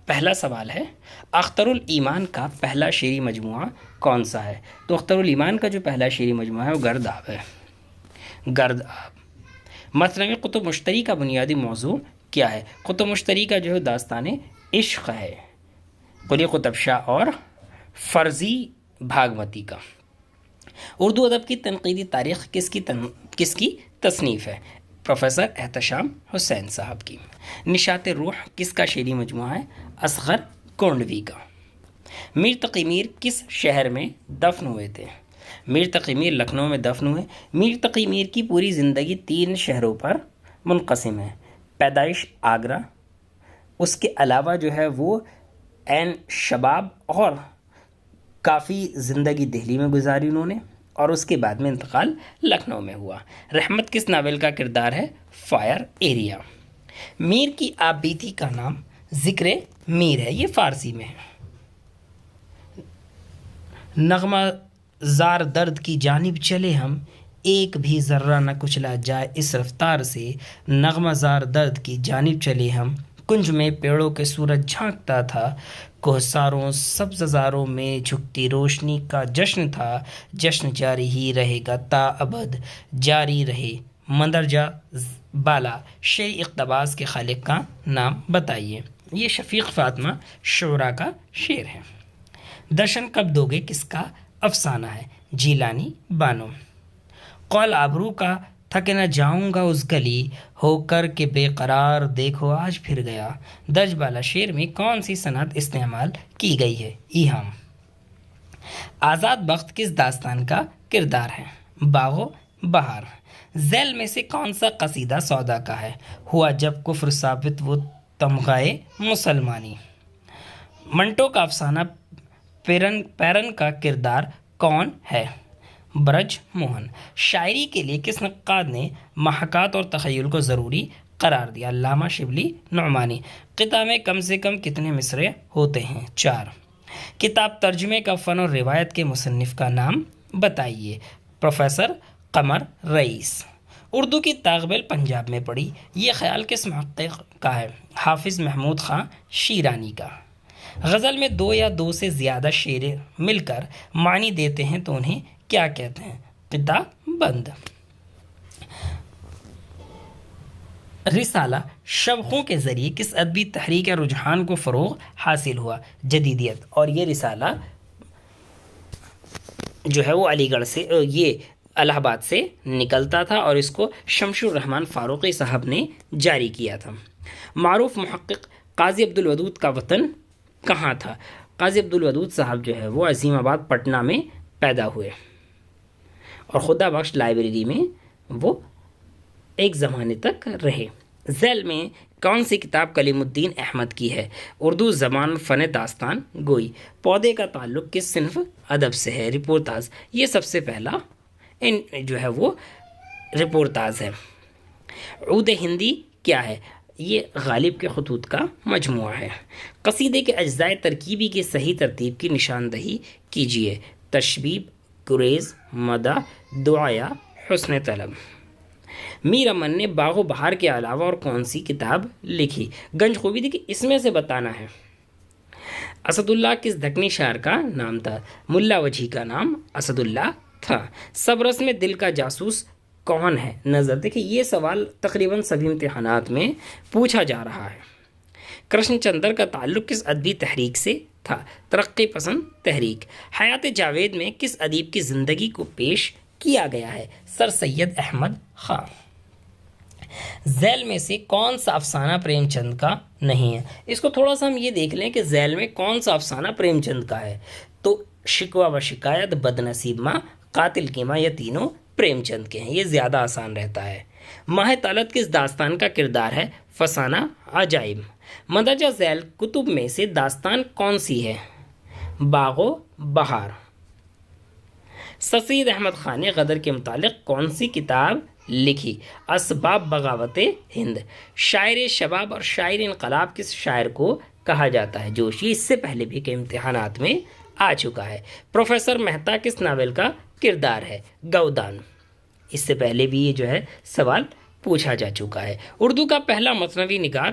پہلا سوال ہے، اختر الایمان کا پہلا شعری مجموعہ کون سا ہے؟ تو اختر الایمان کا جو پہلا شعری مجموعہ ہے وہ گرد آب ہے، گرد آب۔ مثنوی قطب مشتری کا بنیادی موضوع کیا ہے؟ قطب مشتری کا جو ہے داستان عشق ہے، قلی قطب شاہ اور فرزی بھاگمتی کا۔ اردو ادب کی تنقیدی تاریخ کس کی تصنیف ہے؟ پروفیسر احتشام حسین صاحب کی۔ نشاط روح کس کا شعری مجموعہ ہے؟ اصغر کونڈوی کا۔ میر تقی میر کس شہر میں دفن ہوئے تھے؟ میر تقی میر لکھنؤ میں دفن ہوئے۔ میر تقی میر کی پوری زندگی 3 شہروں پر منقسم ہے: پیدائش آگرہ، اس کے علاوہ جو ہے وہ عین شباب اور کافی زندگی دہلی میں گزاری انہوں نے، اور اس کے بعد میں انتقال لکھنؤ میں ہوا۔ رحمت کس ناول کا کردار ہے؟ Fire area. میر کی آپ بیتی کا نام ذکر میر ہے، یہ فارسی میں ہے۔ نغمہ زار درد کی جانب چلے ہم، ایک بھی ذرہ نہ کچلا جائے اس رفتار سے، نغمہ زار درد کی جانب چلے ہم، کنج میں پیڑوں کے سورج جھانکتا تھا، کوہساروں سبززاروں میں جھکتی روشنی کا جشن تھا، جشن جاری ہی رہے گا تا ابد، جاری رہے مندرجہ بالا۔ شعر اقتباس کے خالق کا نام بتائیے۔ یہ شفیق فاطمہ شعراء کا شعر ہے۔ درشن کب دو گے کس کا افسانہ ہے؟ جیلانی بانو۔ قول آبرو کا تھا کہ نہ جاؤں گا اس گلی، ہو کر کے بے قرار دیکھو آج پھر گیا۔ درج بالا شعر میں کون سی صنعت استعمال کی گئی ہے؟ ایہام۔ آزاد بخت کس داستان کا کردار ہے؟ باغ و بہار۔ ذیل میں سے کون سا قصیدہ سودا کا ہے؟ ہوا جب کفر ثابت وہ تمغائے مسلمانی۔ منٹو کا افسانہ پیرن کا کردار کون ہے؟ برج موہن۔ شاعری کے لیے کس نقاد نے محاکات اور تخیل کو ضروری قرار دیا؟ علامہ شبلی نعمانی۔ قطع میں کم سے کم کتنے مصرعے ہوتے ہیں؟ 4۔ کتاب ترجمے کا فن اور روایت کے مصنف کا نام بتائیے۔ پروفیسر قمر رئیس۔ اردو کی طاغ پنجاب میں پڑھی، یہ خیال کس محقق کا ہے؟ حافظ محمود خان شیرانی کا۔ غزل میں 2 یا 2 سے زیادہ شعر مل کر معنی دیتے ہیں تو انہیں کیا کہتے ہیں؟ قطع بند۔ رسالہ شبخوں کے ذریعے کس ادبی تحریک یا رجحان کو فروغ حاصل ہوا؟ جدیدیت۔ اور یہ رسالہ جو ہے وہ علی گڑھ سے، یہ الہ آباد سے نکلتا تھا اور اس کو شمش الرحمن فاروقی صاحب نے جاری کیا تھا۔ معروف محقق قاضی عبدالودود کا وطن کہاں تھا؟ قاضی عبدالودود صاحب جو ہے وہ عظیم آباد پٹنہ میں پیدا ہوئے اور خدا بخش لائبریری میں وہ ایک زمانے تک رہے۔ ذیل میں کون سی کتاب کلیم الدین احمد کی ہے؟ اردو زبان فن داستان گوئی۔ پودے کا تعلق کس صنف ادب سے ہے؟ رپورتاز۔ یہ سب سے پہلا جو ہے وہ رپورتاز ہے۔ عود ہندی کیا ہے؟ یہ غالب کے خطوط کا مجموعہ ہے۔ قصیدے کے اجزائے ترکیبی کی صحیح ترتیب کی نشاندہی کیجیے۔ تشبیب، گریز، مدح، دعایا، حسن طلب۔ میر امن نے باغ و بہار کے علاوہ اور کون سی کتاب لکھی؟ گنج خوبی۔ دیکھیے اس میں سے بتانا ہے۔ اسد اللہ کس دکنی شاعر کا نام تھا؟ ملا وجھی کا نام اسد اللہ تھا۔ سبرس میں دل کا جاسوس کون ہے؟ نظر۔ دیکھیے یہ سوال تقریباً سبھی امتحانات میں پوچھا جا رہا ہے۔ کرشن چندر کا تعلق کس ادبی تحریک سے تھا؟ ترقی پسند تحریک۔ حیات جاوید میں کس ادیب کی زندگی کو پیش کیا گیا ہے؟ سر سید احمد خان۔ ذیل میں سے کون سا افسانہ پریم چند کا نہیں ہے؟ اس کو تھوڑا سا ہم یہ دیکھ لیں کہ ذیل میں کون سا افسانہ پریم چند کا ہے، تو شکوہ و شکایت، بد نصیب ماں، قاتل کی ماں، یہ تینوں پریم چند کے ہیں، یہ زیادہ آسان رہتا ہے۔ ماہ طلعت کس داستان کا کردار ہے؟ فسانہ عجائب۔ مندرجہ ذیل کتب میں سے داستان کون سی ہے؟ باغ و بہار۔ سر سید احمد خان نے غدر کے متعلق کون سی کتاب لکھی؟ اسباب بغاوت ہند۔ شاعر شباب اور شاعر انقلاب کس شاعر کو کہا جاتا ہے؟ جوشی۔ اس سے پہلے بھی کئی امتحانات میں آ چکا ہے۔ پروفیسر مہتا کس ناول کا کردار ہے؟ گودان۔ اس سے پہلے بھی یہ جو ہے سوال پوچھا جا چکا ہے۔ اردو کا پہلا مثنوی نگار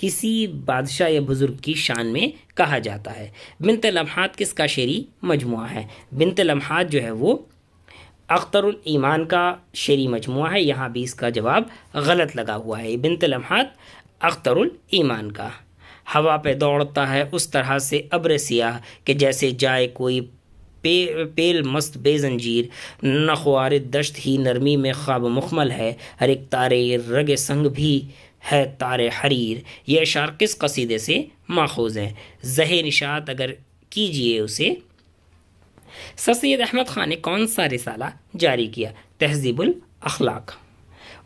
کسی بادشاہ یا بزرگ کی شان میں کہا جاتا ہے؟ بنت لمحات کس کا شعری مجموعہ ہے؟ بنت لمحات جو ہے وہ اختر الایمان کا شعری مجموعہ ہے، یہاں بھی اس کا جواب غلط لگا ہوا ہے۔ بنت لمحات اختر الایمان کا۔ ہوا پہ دوڑتا ہے اس طرح سے ابر سیاہ کہ جیسے جائے کوئی پیل مست بے زنجیر، نخوار دشت ہی نرمی میں خواب مخمل ہے، ہر ایک تارے رگ سنگ بھی ہے تارے حریر۔ یہ اشعار کس قصیدے سے ماخوذ ہیں؟ زہ نشاط اگر کیجئے اسے۔ سر سید احمد خان نے کون سا رسالہ جاری کیا؟ تہذیب الاخلاق۔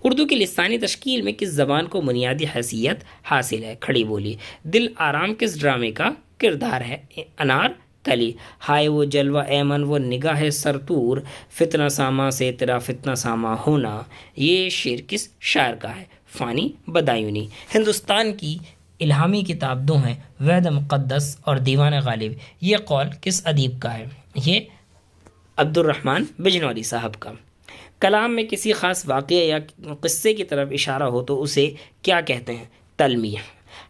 اردو کی لسانی تشکیل میں کس زبان کو بنیادی حیثیت حاصل ہے؟ کھڑی بولی۔ دل آرام کس ڈرامے کا کردار ہے؟ انار کلی۔ ہائے وہ جلوہ ایمن وہ نگاہ سرتور، فتنہ ساما سے تیرا فتنہ ساما ہونا، یہ شعر کس شاعر کا ہے؟ فانی بدایونی۔ ہندوستان کی الہامی کتاب دو ہیں، وید مقدس اور دیوان غالب، یہ قول کس ادیب کا ہے؟ یہ عبد الرحمن بجنوری صاحب کا۔ کلام میں کسی خاص واقعے یا قصے کی طرف اشارہ ہو تو اسے کیا کہتے ہیں؟ تلمیح۔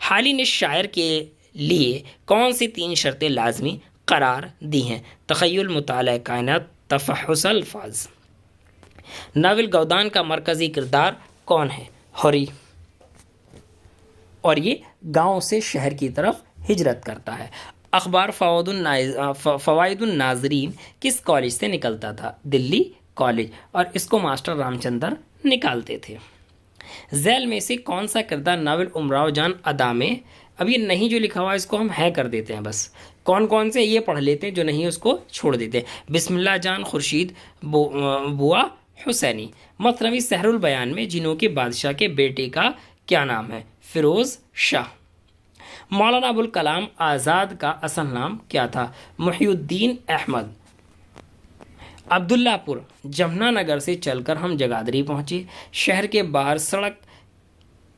حالی نے شاعر کے لیے کون سی 3 شرطیں لازمی قرار دی ہیں؟ تخیل، مطالعہ کائنات، تفحص الفاظ۔ ناول گودان کا مرکزی کردار کون ہے؟ ہوری، اور یہ گاؤں سے شہر کی طرف ہجرت کرتا ہے۔ اخبار فوائد الناظرین کس کالج سے نکلتا تھا؟ دلی کالج، اور اس کو ماسٹر رام چندر نکالتے تھے۔ ذیل میں سے کون سا کردار ناول امراؤ جان ادا میں، اب یہ نہیں جو لکھا ہوا ہے اس کو ہم ہے کر دیتے ہیں، بس کون کون سے یہ پڑھ لیتے ہیں، جو نہیں اس کو چھوڑ دیتے ہیں۔ بسم اللہ جان خورشید بوا حسینی۔ مثنوی سحر البیان میں جنوں کے بادشاہ کے بیٹے کا کیا نام ہے؟ فیروز شاہ۔ مولانا ابوالکلام آزاد کا اصل نام کیا تھا؟ محی الدین احمد۔ عبداللہ پور جمنا نگر سے چل کر ہم جگادری پہنچے۔ شہر کے باہر سڑک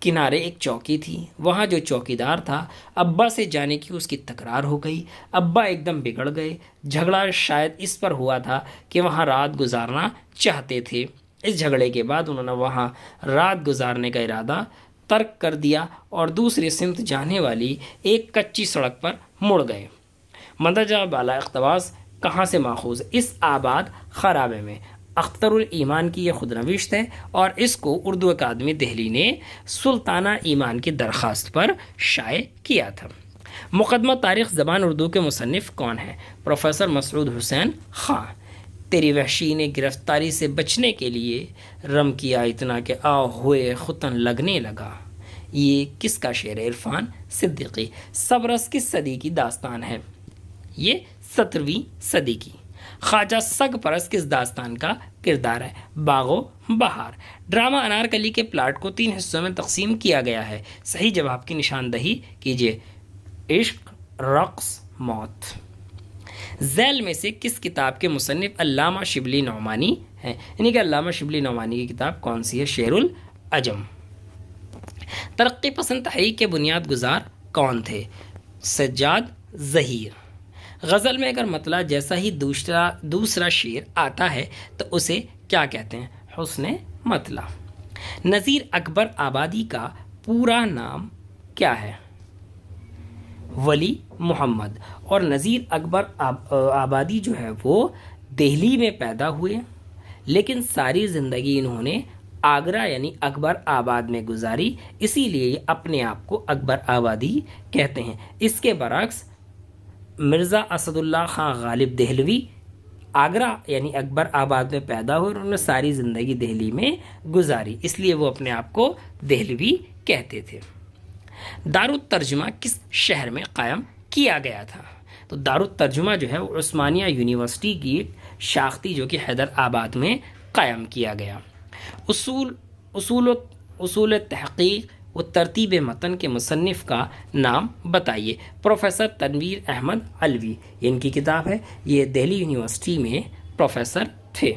کنارے ایک چوکی تھی، وہاں جو چوکیدار تھا ابا سے جانے کی اس کی تکرار ہو گئی۔ ابا ایک دم بگڑ گئے، جھگڑا شاید اس پر ہوا تھا کہ وہاں رات گزارنا چاہتے تھے۔ اس جھگڑے کے بعد انہوں نے وہاں رات گزارنے کا ارادہ ترک کر دیا اور دوسری سمت جانے والی ایک کچی سڑک پر مڑ گئے۔ مندرجہ بالا اقتباس کہاں سے ماخوذ؟ اس آباد خرابے میں۔ اختر الایمان کی یہ خود نوشت ہے اور اس کو اردو اکادمی دہلی نے سلطانہ ایمان کی درخواست پر شائع کیا تھا۔ مقدمہ تاریخ زبان اردو کے مصنف کون ہیں؟ پروفیسر مسعود حسین خان۔ تیری وحشی نے گرفتاری سے بچنے کے لیے رم کیا اتنا کہ آ ہوئے ختن لگنے لگا، یہ کس کا شعر ہے؟ عرفان صدیقی۔ سبرس کس صدی کی داستان ہے؟ یہ 17ویں صدی کی۔ خواجہ سگ پرست کس داستان کا کردار ہے؟ باغ و بہار۔ ڈرامہ انارکلی کے پلاٹ کو 3 حصوں میں تقسیم کیا گیا ہے، صحیح جواب کی نشاندہی کیجیے۔ عشق، رقص، موت۔ ذیل میں سے کس کتاب کے مصنف علامہ شبلی نعمانی ہیں؟ یعنی کہ علامہ شبلی نعمانی کی کتاب کون سی ہے؟ شعر العجم۔ ترقی پسند تحریک کے بنیاد گزار کون تھے؟ سجاد ظہیر۔ غزل میں اگر مطلع جیسا ہی دوسرا شعر آتا ہے تو اسے کیا کہتے ہیں؟ حسن مطلع۔ نذیر اکبر آبادی کا پورا نام کیا ہے؟ ولی محمد۔ اور نذیر اکبر آبادی جو ہے وہ دہلی میں پیدا ہوئے، لیکن ساری زندگی انہوں نے آگرہ یعنی اکبر آباد میں گزاری، اسی لیے اپنے آپ کو اکبر آبادی کہتے ہیں۔ اس کے برعکس مرزا اسد اللہ خان غالب دہلوی آگرہ یعنی اکبر آباد میں پیدا ہوئے، انہوں نے ساری زندگی دہلی میں گزاری، اس لیے وہ اپنے آپ کو دہلوی کہتے تھے۔ دارالترجمہ کس شہر میں قائم کیا گیا تھا؟ تو دارالترجمہ جو ہے وہ عثمانیہ یونیورسٹی کی شاختی جو کہ حیدر آباد میں قائم کیا گیا۔ اصول تحقیق و ترتیب متن کے مصنف کا نام بتائیے۔ پروفیسر تنویر احمد علوی، ان کی کتاب ہے، یہ دہلی یونیورسٹی میں پروفیسر تھے۔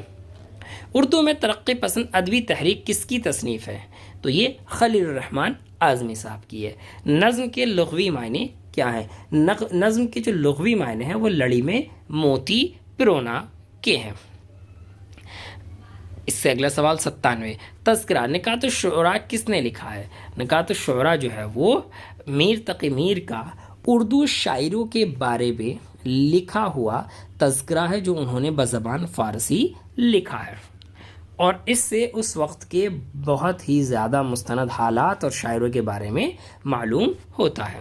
اردو میں ترقی پسند ادبی تحریک کس کی تصنیف ہے؟ تو یہ خلیل الرحمن اعظمی صاحب کی ہے۔ نظم کے لغوی معنی کیا ہے؟ نظم کے جو لغوی معنی ہیں وہ لڑی میں موتی پرونا کے ہیں۔ اس سے اگلا سوال 97، تذکرہ نکات الشعراء کس نے لکھا ہے؟ نکات الشعراء جو ہے وہ میر تقی میر کا اردو شاعروں کے بارے میں لکھا ہوا تذکرہ ہے جو انہوں نے بزبان فارسی لکھا ہے، اور اس سے اس وقت کے بہت ہی زیادہ مستند حالات اور شاعروں کے بارے میں معلوم ہوتا ہے۔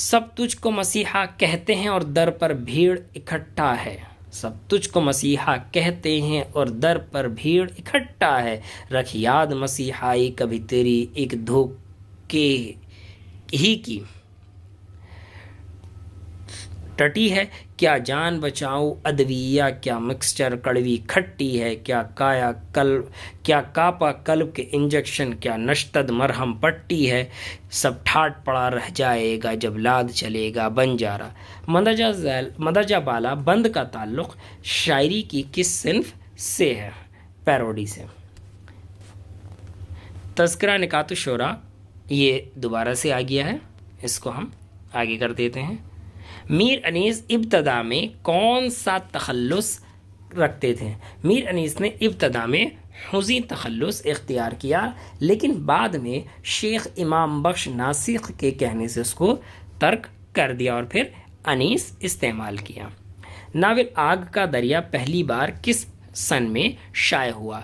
سب تجھ کو مسیحا کہتے ہیں اور در پر بھیڑ اکٹھا ہے، سب تجھ کو مسیحا کہتے ہیں اور در پر بھیڑ اکٹھا ہے، رکھ یاد مسیحائی کبھی تیری ایک دھوکے ہی کی ٹٹی ہے، کیا جان بچاؤ ادویہ کیا مکسچر کڑوی کھٹی ہے، کیا کاپا قلب کے انجیکشن کیا نشتد مرہم پٹی ہے، سب ٹھاٹ پڑا رہ جائے گا جب لاد چلے گا بنجارا۔ مندرجہ بالا بند کا تعلق شاعری کی کس صنف سے ہے؟ پیروڈی سے۔ تذکرہ نکات الشعراء یہ دوبارہ سے آ گیا ہے، اس کو ہم آگے کر دیتے ہیں۔ میر انیس ابتدا میں کون سا تخلص رکھتے تھے؟ میر انیس نے ابتدا میں حزیں تخلص اختیار کیا، لیکن بعد میں شیخ امام بخش ناسخ کے کہنے سے اس کو ترک کر دیا اور پھر انیس استعمال کیا۔ ناول آگ کا دریا پہلی بار کس سن میں شائع ہوا؟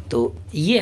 تو یہ